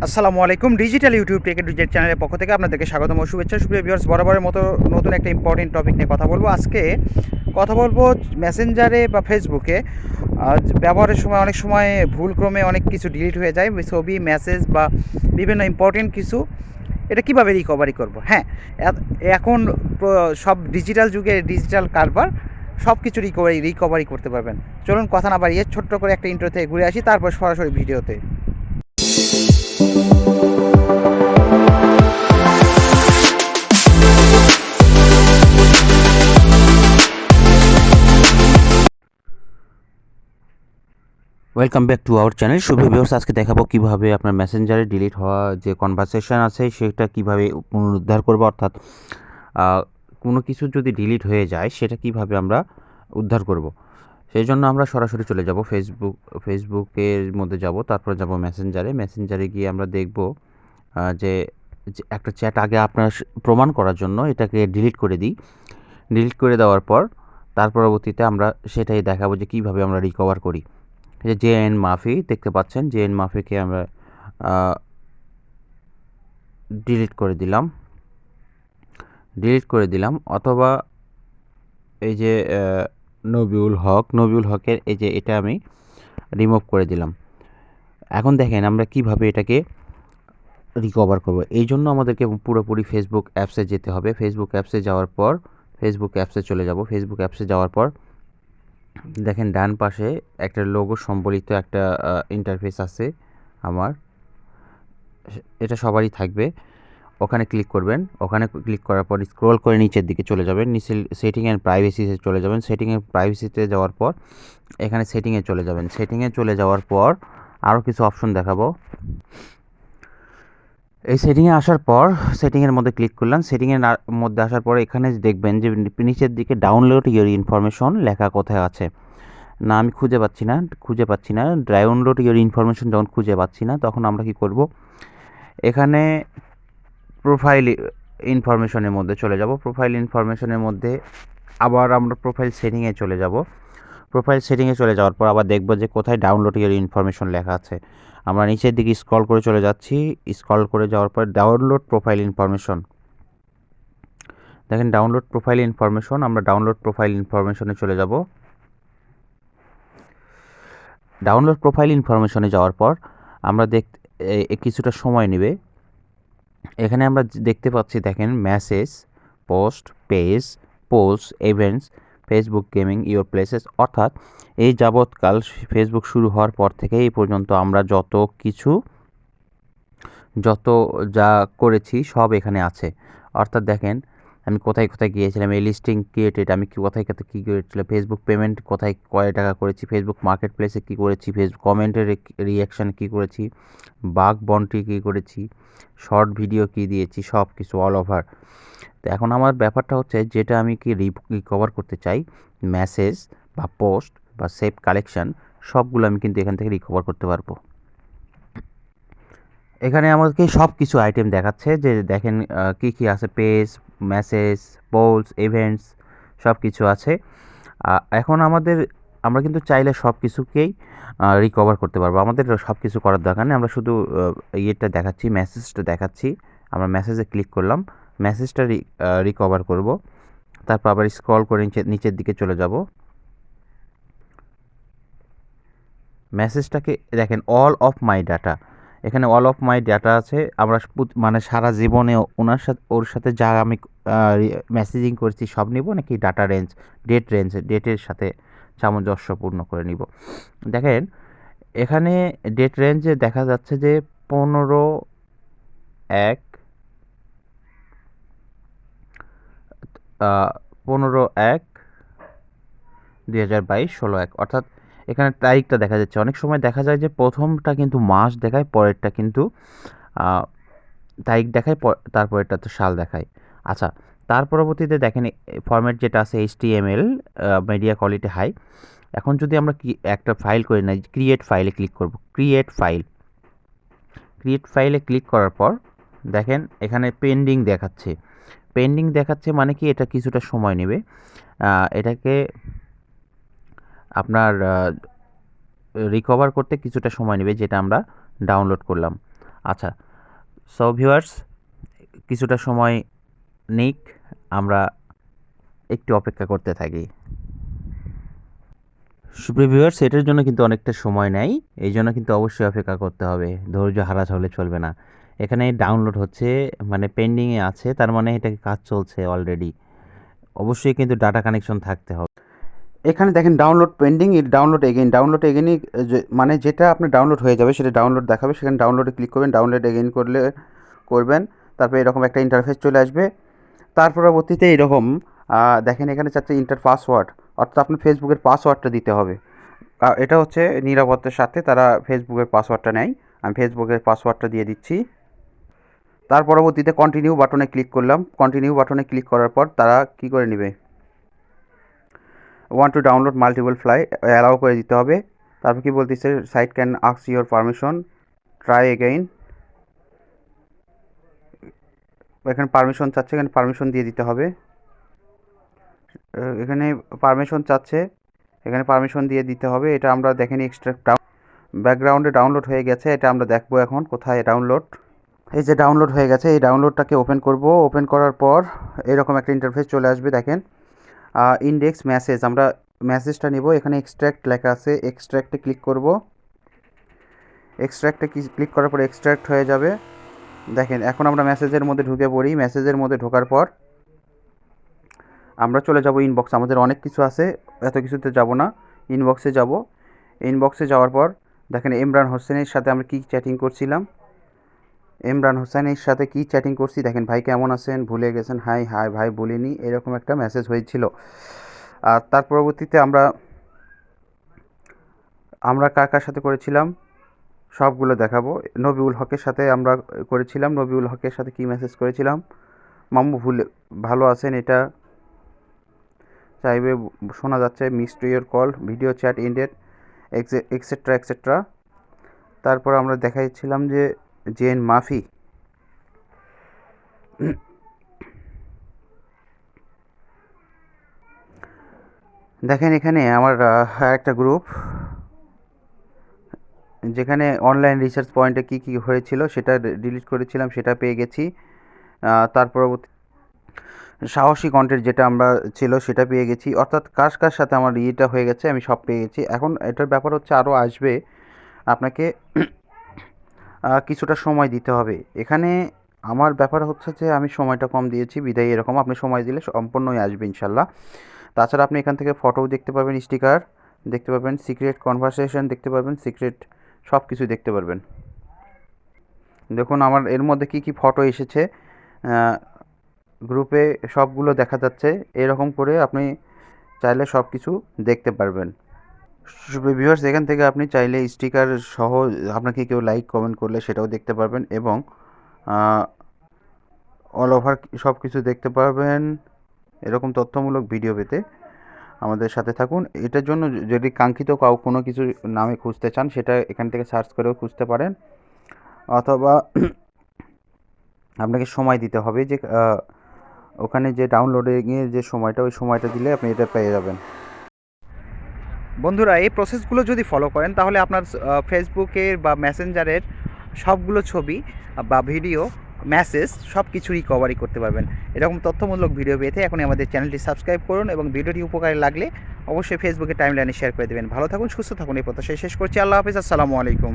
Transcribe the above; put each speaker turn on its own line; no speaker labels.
আসসালামু আলাইকুম। Digital YouTube take digital চ্যানেলের পক্ষ থেকে আপনাদেরকে স্বাগতম ও শুভেচ্ছা। সুপ্রিয় ভিউয়ার্স, বরাবরের মতো নতুন একটা ইম্পর্টেন্ট টপিক নিয়ে কথা বলবো। আজকে কথা বলবো মেসেঞ্জারে বা ফেসবুকে ব্যবহারের সময় অনেক সময় ভুলক্রমে অনেক কিছু ডিলিট হয়ে যায়, ছবি, মেসেজ বা বিভিন্ন ইম্পর্টেন্ট কিছু। এটা কিভাবে রিকভারি করব? হ্যাঁ, এখন সব ডিজিটাল যুগে ডিজিটাল কারবার, সব কিছু রিকভারি করতে পারবেন। চলুন কথা না বাড়িয়ে ছোট্ট করে একটা ইন্ট্রো থেকে ঘুরে আসি, তারপর সরাসরি ভিডিওতে।
Welcome back to our channel Shubho viewers. আজকে দেখাবো কিভাবে আপনার মেসেঞ্জারে ডিলিট হওয়া যে কনভারসেশন আছে সেটা কিভাবে পুনরুদ্ধার করবো, অর্থাৎ কোনো কিছু যদি ডিলিট হয়ে যায় সেটা কিভাবে আমরা উদ্ধার করব। সেই জন্য আমরা সরাসরি চলে যাব ফেসবুকের মধ্যে যাব, তারপরে যাব মেসেঞ্জারে গিয়ে আমরা দেখব যে একটা চ্যাট আগে আপনার প্রমাণ করার জন্য এটাকে ডিলিট করে দিই। ডিলিট করে দেওয়ার পর তার পরবর্তীতে আমরা সেটাই দেখাবো যে কিভাবে আমরা রিকভার করি। যে জে.এন. মাফি দেখতে পাচ্ছেন, জে.এন. মাফিকে আমরা ডিলিট করে দিলাম, অথবা এই যে নবিউল হকের এই যে এটা আমি রিমুভ করে দিলাম। এখন দেখেন আমরা কিভাবে এটাকে রিকভার করব। এই জন্য আমাদেরকে পুরোপুরি ফেসবুক অ্যাপসে যেতে হবে। ফেসবুক অ্যাপসে যাওয়ার পর ফেসবুক অ্যাপসে চলে যাব। ফেসবুক অ্যাপসে যাওয়ার পর দেখেন ডান পাশে একটা লোগো সম্বলিত একটা ইন্টারফেস আছে আমার, এটা সবারই থাকবে। ওখানে ক্লিক করবেন। ওখানে ক্লিক করার পর স্ক্রল করে নিচের দিকে চলে যাবেন, নিচে সেটিং অ্যান্ড প্রাইভেসিতে চলে যাবেন। সেটিং অ্যান্ড প্রাইভেসিতে যাওয়ার পর এখানে সেটিংয়ে চলে যাবেন। সেটিংয়ে চলে যাওয়ার পর আরও কিছু অপশন দেখাবো। এই সেটিংয়ে আসার পর সেটিংয়ের মধ্যে ক্লিক করলাম। সেটিংয়ের মধ্যে আসার পর এখানে দেখবেন যে নিচের দিকে ডাউনলোড ইওর ইনফরমেশন লেখা কোথায় আছে। না, আমি খুঁজে পাচ্ছি না। ডাউনলোড ইওর ইনফরমেশন যখন খুঁজে পাচ্ছি না, তখন আমরা কি করব, এখানে প্রোফাইল ইনফরমেশনের মধ্যে চলে যাব। প্রোফাইল ইনফরমেশনের মধ্যে আবার আমরা প্রোফাইল সেটিংয়ে চলে যাব। প্রোফাইল সেটিংয়ে চলে যাওয়ার পর আবার দেখব যে কোথায় ডাউনলোড ইওর ইনফরমেশন লেখা আছে। আমরা নিচের দিকে স্ক্রল করে চলে যাচ্ছি। স্ক্রল করে যাওয়ার পর ডাউনলোড প্রোফাইল ইনফরমেশন, দেখেন ডাউনলোড প্রোফাইল ইনফরমেশন। আমরা ডাউনলোড প্রোফাইল ইনফরমেশনে চলে যাব। ডাউনলোড প্রোফাইল ইনফরমেশনে যাওয়ার পর আমরা কিছুটা সময় নেবে। এখানে আমরা দেখতে পাচ্ছি, দেখেন message, post, page, post, events, Facebook gaming, your places, অর্থাৎ এই যাবৎকাল ফেসবুক শুরু হওয়ার পর থেকে এই পর্যন্ত আমরা যত যা করেছি সব এখানে আছে। অর্থাৎ দেখেন আমি কোথায় গিয়েছিলাম, এই লিস্টিং ক্রিয়েটেড, আমি কোথায় কী করেছিলাম, ফেসবুক পেমেন্ট কোথায় কয় টাকা করেছি, ফেসবুক মার্কেট প্লেসে কী করেছি, ফেসবুক কমেন্টের রিয়াকশান কী করেছি, বাগ বন্ট্রি কী করেছি, শর্ট ভিডিও কী দিয়েছি, সব কিছু অল ওভার। তো এখন আমার ব্যাপারটা হচ্ছে, যেটা আমি কি রিকভার করতে চাই, মেসেজ বা পোস্ট বা সেভ কালেকশান, সবগুলো আমি কিন্তু এখান থেকে রিকভার করতে পারবো। এখানে আমাদেরকে সব কিছু আইটেম দেখাচ্ছে, যে দেখেন কী আছে, পেজ, মেসেজ, পোস্ট, ইভেন্টস, সব কিছু আছে। এখন আমরা কিন্তু চাইলে সব কিছুকেই রিকভার করতে পারবো। আমাদের সব কিছু করার দরকার নেই, আমরা শুধু মেসেজটা দেখাচ্ছি। আমরা মেসেজে ক্লিক করলাম, মেসেজটা রিকভার করব। তারপর আবার স্ক্রল করে নিচের দিকে চলে যাব। মেসেজটাকে দেখেন অল অফ মাই ডাটা, এখানে অল অফ মাই ডাটা আছে। আমরা মানে সারা জীবনে ওর সাথে যা আমি মেসেজিং করছি সব নিব, নাকি ডাটা ডেটের সাথে সামঞ্জস্যপূর্ণ করে নিব। দেখেন এখানে ডেট রেঞ্জে দেখা যাচ্ছে যে 15/1 15/1/2022 16/1, অর্থাৎ এখানে তারিখটা দেখা যাচ্ছে। অনেক সময় দেখা যায় যে প্রথমটা কিন্তু মাস দেখায়, পরেরটা কিন্তু তারিখ দেখায়, তারপরেরটা তো সাল দেখায়। আচ্ছা, তার পরবর্তীতে দেখেন ফরম্যাট যেটা আছে HTML, মিডিয়া কোয়ালিটি হাই। এখন যদি আমরা একটা ফাইল করে নিই, ক্রিয়েট ফাইলে ক্লিক করব। ক্রিয়েট ফাইলে ক্লিক করার পর দেখেন এখানে পেন্ডিং দেখাচ্ছে, মানে কি এটা কিছুটা সময় নেবে। এটাকে আপনার রিকভার করতে কিছুটা সময় নেবে, যেটা আমরা ডাউনলোড করলাম। আচ্ছা, সো ভিউয়ার্স, কিছুটা সময় নিক, আমরা একটু অপেক্ষা করতে থাকি। সুপ্রিয় ভিউয়ার্স, এটার জন্য কিন্তু অনেকটা সময় নেয়। এই জন্য কিন্তু অবশ্যই অপেক্ষা করতে হবে, ধৈর্য হারা হলে চলবে না। এখানে ডাউনলোড হচ্ছে, মানে পেন্ডিংয়ে আছে, তার মানে এটাকে কাজ চলছে অলরেডি। অবশ্যই কিন্তু ডাটা কানেকশন থাকতে হবে।
এখানে দেখেন ডাউনলোড পেন্ডিং, ডাউনলোড এগেইনই মানে যেটা আপনার ডাউনলোড হয়ে যাবে সেটা ডাউনলোড দেখাবে, সেখানে ডাউনলোডে ক্লিক করবেন, ডাউনলোড এগেইন করবেন, তারপরে এরকম একটা ইন্টারফেস চলে আসবে। তার পরবর্তীতে এরকম দেখেন এখানে চাচ্ছে ইন্টার পাসওয়ার্ড, অর্থাৎ আপনার ফেসবুকের পাসওয়ার্ডটা দিতে হবে। এটা হচ্ছে নিরাপত্তার সাথে তারা ফেসবুকের পাসওয়ার্ডটা নেয়। আমি ফেসবুকের পাসওয়ার্ডটা দিয়ে দিচ্ছি। তার পরবর্তীতে কন্টিনিউ বাটনে ক্লিক করলাম। কন্টিনিউ বাটনে ক্লিক করার পর তারা কী করে নেবে, want to download multiple files, allow করে দিতে হবে। তারপর কি বলতেছে, site can ask your permission, try again. এখানে পারমিশন চাচ্ছে, এখানে পারমিশন দিয়ে দিতে হবে। এখানে পারমিশন চাচ্ছে, এখানে পারমিশন দিয়ে দিতে হবে। এটা আমরা দেখেনি এক্সট্রাক্ট ব্যাকগ্রাউন্ডে ডাউনলোড হয়ে গেছে, এটা আমরা দেখবো এখন কোথায় ডাউনলোড। এই যে ডাউনলোড হয়ে গেছে, এই ডাউনলোডটাকে ওপেন করব। ওপেন করার পর এরকম একটা ইন্টারফেস চলে আসবে। দেখেন ইন্ডেক্স মেসেজ, আমরা মেসেজটা নেব। এখানে এক্সট্র্যাক্ট লেখা আছে, এক্সট্র্যাক্টে ক্লিক করব। এক্সট্র্যাক্টে ক্লিক করার পর এক্সট্র্যাক্ট হয়ে যাবে। দেখেন এখন আমরা মেসেজের মধ্যে ঢুকে পড়ি। মেসেজের মধ্যে ঢোকার পর আমরা চলে যাব ইনবক্স। আমাদের অনেক কিছু আছে, এত কিছুতে যাব না, ইনবক্সে যাব। ইনবক্সে যাওয়ার পর দেখেন ইমরান হোসেনের সাথে আমরা কী চ্যাটিং করছিলাম। ইমরান হোসেনের সাথে কী চ্যাটিং করছি দেখেন, ভাই কেমন আছেন, ভুলে গেছেন, হাই হাই ভাই বলিনি, এরকম একটা মেসেজ হয়েছিল। আর তার পরবর্তীতে আমরা কার কার সাথে করেছিলাম সবগুলো দেখাবো। নবিউল হকের সাথে আমরা করেছিলাম। নবিউল হকের সাথে কী মেসেজ করেছিলাম, মাম্মু ভালো আছেন, এটা চাইবে শোনা যাচ্ছে, miss to your call, video chat ended, etcetera etcetera. তারপর আমরা দেখাইছিলাম যে জেন মাফি, দেখেন এখানে আমার একটা গ্রুপ, যেখানে অনলাইন রিসার্চ পয়েন্টে কী কী হয়েছিল সেটা ডিলিট করেছিলাম, সেটা পেয়ে গেছি। তার পরবর্তী সাহসী কন্টেন্ট যেটা আমরা ছিল সেটা পেয়ে গেছি। অর্থাৎ কার কার সাথে আমার ইয়েটা হয়ে গেছে, আমি সব পেয়ে গেছি। এখন এটার ব্যাপার হচ্ছে আরও আসবে, আপনাকে কিছুটা সময় দিতে হবে। এখানে আমার ব্যাপার হচ্ছে যে আমি সময়টা কম দিয়েছি বিদায় এরকম, আপনি সময় দিলে সম্পূর্ণই আসবে ইনশাল্লাহ। তাছাড়া আপনি এখান থেকে ফটোও দেখতে পারবেন, স্টিকার দেখতে পারবেন, সিক্রেট কনভারসেশন দেখতে পারবেন, সিক্রেট সব কিছু দেখতে পারবেন। দেখুন আমার এর মধ্যে কী কী ফটো এসেছে, গ্রুপে সবগুলো দেখা যাচ্ছে। এরকম করে আপনি চাইলে সব কিছু দেখতে পারবেন। ভিউয়ার্স, এখান থেকে আপনি চাইলে স্টিকার সহ আপনাকে কেউ লাইক কমেন্ট করলে সেটাও দেখতে পারবেন, এবং অল ওভার সব কিছু দেখতে পারবেন। এরকম তথ্যমূলক ভিডিও পেতে আমাদের সাথে থাকুন। এটার জন্য যদি কাঙ্ক্ষিত কোনো কিছু নামে খুঁজতে চান, সেটা এখান থেকে সার্চ করেও খুঁজতে পারেন, অথবা আপনাকে সময় দিতে হবে, যে ওখানে যে ডাউনলোডিংয়ের যে সময়টা, ওই সময়টা দিলে আপনি এটা পেয়ে যাবেন। বন্ধুরা, এই প্রসেসগুলো যদি ফলো করেন তাহলে আপনার ফেসবুকের বা মেসেঞ্জারের সবগুলো ছবি বা ভিডিও, মেসেজ সব কিছু রিকভারি করতে পারবেন। এরকম তথ্যমূলক ভিডিও পেতে এখনই আমাদের চ্যানেলটি সাবস্ক্রাইব করুন, এবং ভিডিওটি উপকারে লাগলে অবশ্যই ফেসবুকে টাইমলাইনে শেয়ার করে দেবেন। ভালো থাকুন, সুস্থ থাকুন, এই প্রত্যাশায় শেষ করছি। আল্লাহ হাফিজ, আসসালামু আলাইকুম।